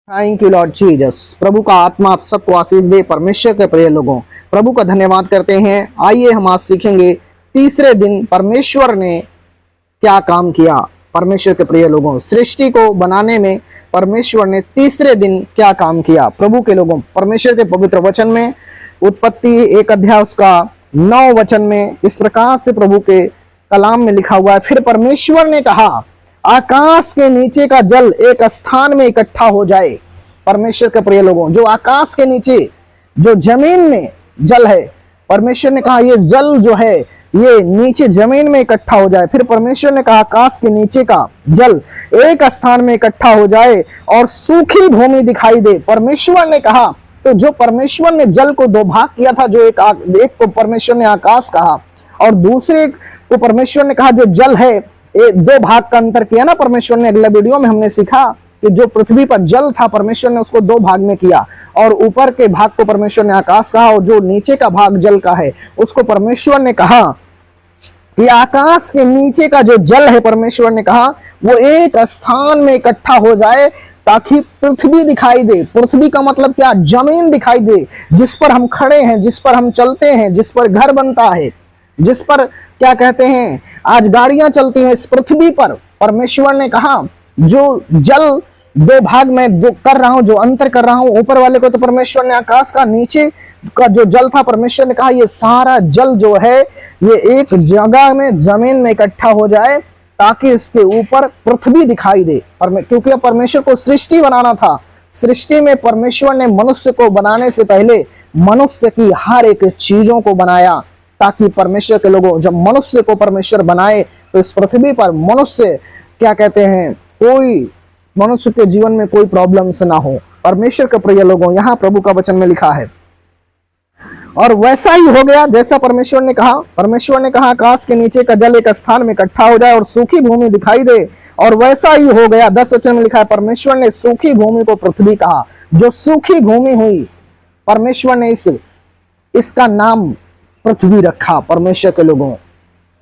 Thank you Lord Jesus. प्रभु का आत्मा आप सबको आशीष दे। परमेश्वर के प्रिय लोगों, प्रभु का धन्यवाद करते हैं। आइए हम आज सीखेंगे तीसरे दिन परमेश्वर ने क्या काम किया। परमेश्वर के प्रिय लोगों, सृष्टि को बनाने में परमेश्वर ने तीसरे दिन क्या काम किया। प्रभु के लोगों, परमेश्वर के पवित्र वचन में उत्पत्ति 1 अध्याय उसका 9 वचन में इस प्रकार से प्रभु के कलाम में लिखा हुआ है, फिर परमेश्वर ने कहा आकाश के नीचे का जल एक स्थान में इकट्ठा हो जाए। परमेश्वर के प्रिय लोगों, जो आकाश के नीचे जो जमीन में जल है, परमेश्वर ने कहा ये जल जो है ये नीचे जमीन में इकट्ठा हो जाए। फिर परमेश्वर ने कहा आकाश के नीचे का जल एक स्थान में इकट्ठा हो जाए और सूखी भूमि दिखाई दे। परमेश्वर ने कहा, तो जो परमेश्वर ने जल को दो भाग किया था, जो एक को परमेश्वर ने आकाश कहा और दूसरे को परमेश्वर ने कहा जो जल है, दो भाग का अंतर किया ना परमेश्वर ने। अगला वीडियो में हमने सीखा कि जो पृथ्वी पर जल था परमेश्वर ने उसको दो भाग में किया और ऊपर के भाग को परमेश्वर ने आकाश कहा और जो नीचे का भाग जल का है उसको परमेश्वर ने कहा कि आकाश के नीचे का जो जल है, परमेश्वर ने कहा वो एक स्थान में इकट्ठा हो जाए ताकि पृथ्वी दिखाई दे। पृथ्वी का मतलब क्या? जमीन दिखाई दे, जिस पर हम खड़े हैं, जिस पर हम चलते हैं, जिस पर घर बनता है, जिस पर क्या कहते हैं आज गाड़ियां चलती हैं। इस पृथ्वी पर परमेश्वर ने कहा जो जल दो भाग में कर रहा हूं, जो अंतर कर रहा हूं, ऊपर वाले को तो परमेश्वर ने आकाश का, नीचे का जो जल था परमेश्वर ने कहा ये सारा जल जो है ये एक जगह में जमीन में इकट्ठा हो जाए ताकि इसके ऊपर पृथ्वी दिखाई दे। क्योंकि अब परमेश्वर को सृष्टि बनाना था। सृष्टि में परमेश्वर ने मनुष्य को बनाने से पहले मनुष्य की हर एक चीजों को बनाया ताकि परमेश्वर के लोगों, जब मनुष्य को परमेश्वर बनाए तो इस पृथ्वी पर मनुष्य क्या कहते हैं, कोई मनुष्य के जीवन में कोई प्रॉब्लम्स ना हो। परमेश्वर के प्रिय लोगों, यहाँ प्रभु का वचन में लिखा है और वैसा ही हो गया जैसा परमेश्वर ने कहा। परमेश्वर ने कहा आकाश के नीचे का जल एक स्थान में इकट्ठा हो जाए और सूखी भूमि दिखाई दे, और वैसा ही हो गया। 10 वचन में लिखा है परमेश्वर ने सूखी भूमि को पृथ्वी कहा। जो सूखी भूमि हुई परमेश्वर ने इसका नाम पृथ्वी रखा। परमेश्वर के लोगों,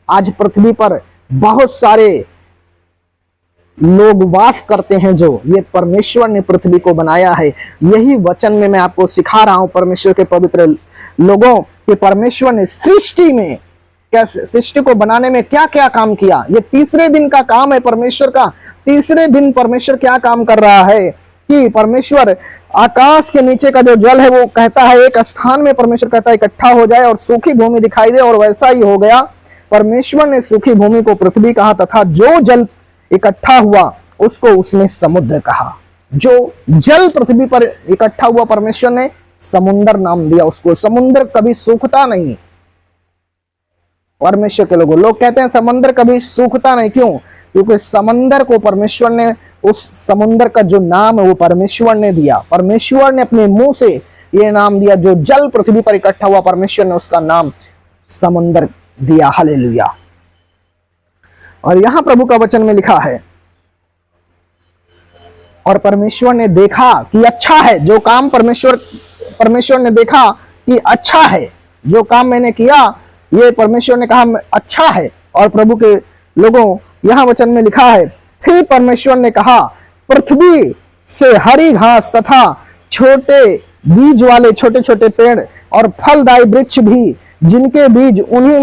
आज पृथ्वी पर बहुत सारे लोग वास करते हैं, जो ये परमेश्वर ने पृथ्वी को बनाया है। यही वचन में मैं आपको सिखा रहा हूं परमेश्वर के पवित्र लोगों कि परमेश्वर ने सृष्टि में कैसे, सृष्टि को बनाने में क्या क्या काम किया। ये तीसरे दिन का काम है परमेश्वर का। तीसरे दिन परमेश्वर क्या काम कर रहा है कि परमेश्वर आकाश के नीचे का जो जल है वो कहता है एक स्थान में परमेश्वर कहता है इकट्ठा हो जाए और सूखी भूमि दिखाई दे, और वैसा ही हो गया। परमेश्वर ने सूखी भूमि को पृथ्वी कहा तथा जो जल इकट्ठा हुआ उसको उसने समुद्र कहा। जो जल पृथ्वी पर इकट्ठा हुआ परमेश्वर ने समुद्र नाम दिया उसको। समुद्र कभी सूखता नहीं। परमेश्वर के लोग कहते हैं समुद्र कभी सूखता नहीं। क्यों? क्योंकि समंदर को परमेश्वर ने, उस समुद्र का जो नाम है वो परमेश्वर ने दिया। परमेश्वर ने अपने मुंह से ये नाम दिया। जो जल पृथ्वी पर इकट्ठा हुआ परमेश्वर ने उसका नाम समुद्र दिया। हालेलुया। और यहां प्रभु का वचन में लिखा है और परमेश्वर ने देखा कि अच्छा है। जो काम परमेश्वर ने देखा कि अच्छा है, जो काम मैंने किया ये परमेश्वर ने कहा अच्छा है। और प्रभु के लोगों, यहां वचन में लिखा है फिर परमेश्वर ने कहा पृथ्वी से हरी घास तथा छोटे बीज वाले छोटे छोटे पेड़ और फलदायी वृक्ष भी, जिनके बीज उन्हीं